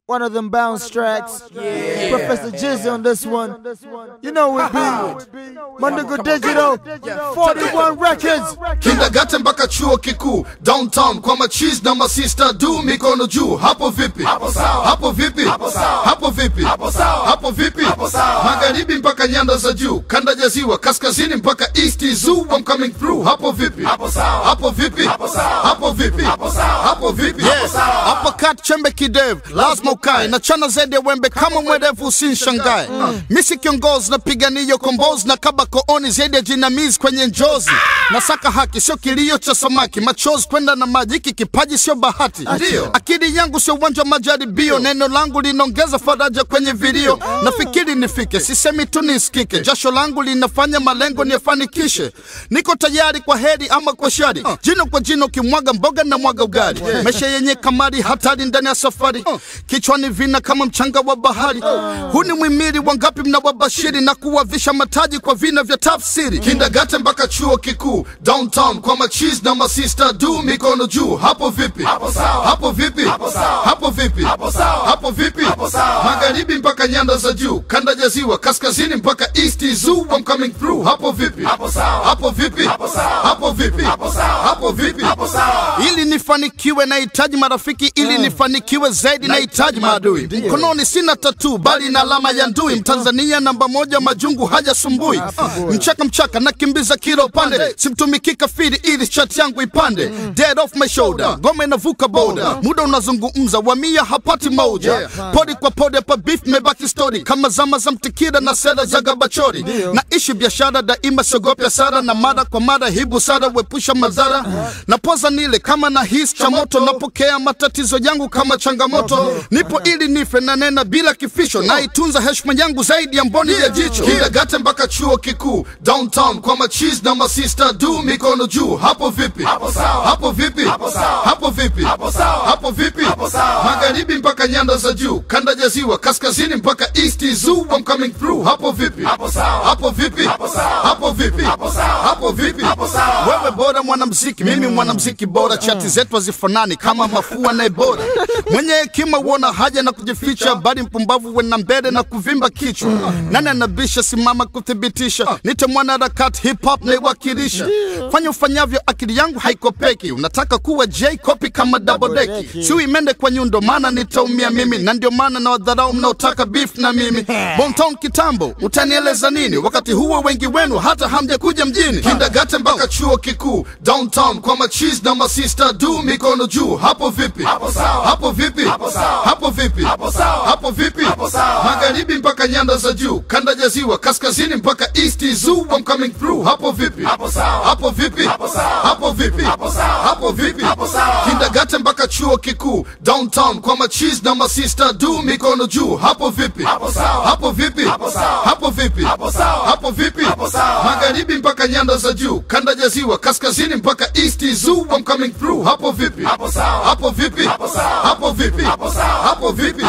One of them bounce tracks. Yeah. Professor Jizzy on this one. You know we be. Mandugu Digital. 41 Records. Kindergarten mpaka chuo kikuu. Downtown kwa machiz na masista do mikono juu. Hapo vipi? Hapo vipi? Hapo vipi? Hapo vipi? Magharibi mpaka nyanda za juu. Kanda ya ziwa kaskazini mpaka east zoo. I'm coming through. Hapo vipi? Hapo vipi? Hapo vipi? Hapo vipi? Hapo kat chembe kidev. Lazima ukae na chana zede wembe kama mwerevu usinshangae. Misi kiongozi na piganiyo kombozi na kaba kooni zede jinamizi kwenye njozi. Nasaka haki sio kilio cha samaki, machozi kwenda na maji, hiki kipaji sio bahati. Akili yangu sio uwanja wa majaribio, neno langu linaongeza faraja kwenye vilio. Nafikiri nifike, sisemi tu nisikike, jasho langu linafanya malengo niyafanikishe. Niko tayari kwa heri ama kwa shari, jino kwa jino kimwaga mboga na mwaga ugali. Maisha yenye kamari hatari ndani ya safari, kichwani vina kama mchanga wa bahari. Huu ni mwimiri wangapi mnawabashiri na kuwavisha mataji kwa vina vya tafsiri. Kindergarten mpaka chuo kikuu. Downtown kwa machiz na masista do mikono juu. Hapo vipi? Hapo vipi? Hapo vipi? Hapo vipi? Magharibi mpaka nyanda za juu. Kanda ya ziwa kaskazini mpaka east zoo. I'm coming through. Hapo vipi? Hapo vipi? Hapo vipi? Hapo vipi? Ili nifanikiwe nahitaji marafiki, ili nifanikiwe zaidi nahitaji maadui. Mkononi sina tattoo bali na alama ya ndui. Mtanzania namba moja, majungu hajasumbui. Mchaka nakimbiza kilo pande, simtumiki kafiri ili chat yangu ipande. Dead off my shoulder, gome inavuka boda. Muda unazungumza, wamia hapati moja. Podi kwa podi hapa beef mebaki story, kama zama za mtikira na seda za gabachori. Na ishi biashara daima siogopi hasara, na mara kwa mara hibu sara wepusha madhara. Na poza nile kama na hisi cha moto, napokea matatizo yangu kama changamoto. Nipo ili nife na nena bila kifisho, na itunza heshima yangu zaidi ya mboni ya jicho. Kindergarten mpaka chuo kikuu. Downtown kwa machiz na masista do mikono juu. Hapo vipi? Hapo vipi? Hapo vipi? Hapo vipi? Magharibi mpaka nyanda za juu. Kanda ya ziwa kaskazini mpaka east zoo. I'm coming through. Hapo vipi? Hapo vipi? Hapo vipi? Hapo vipi? Wewe bora mwanamuziki, mimi mwanamuziki bora. Chati zetu hazifanani kama mafua na Ebola. Mwenye hekima uona haja na kujificha, bali mpumbavu wena mbele na kuvimba kichwa. Nani anabisha, simama kuthibitisha. Nite mwana harakati hip hop na iwakilisha. Fanya ufanyavyo, akili yangu haikopeki. Unataka kuwa J copy kama double deki, siu imende kwa nyundo maana nitaumia mimi. Na ndio maana na wadharau mnaotaka beef na mimi. Bontown kitambo, utanieleza nini wakati huo wengi wenu hata hamja kuja mjini. Kindergarten mpaka chuo kikuu. Downtown kwa machiz na masista do mikono juu. Hapo vipi? Hapo vipi? Hapo vipi? Hapo vipi? Magharibi mpaka nyanda za juu. Kanda ya ziwa kaskazini mpaka east zoo. I'm coming through. Hapo vipi? Hapo vipi? Hapo vipi? Hapo vipi? Kindergarten mpaka chuo kikuu. Downtown kwa machiz na masista do mikono juu. Hapo vipi? Hapo vipi? Hapo vipi? Hapo vipi? Magharibi mpaka nyanda za juu. Kanda ya ziwa kaskazini mpaka east zoo. I'm coming through. Hapo vipi? Hapo vipi? Hapo vipi? Hapo vipi?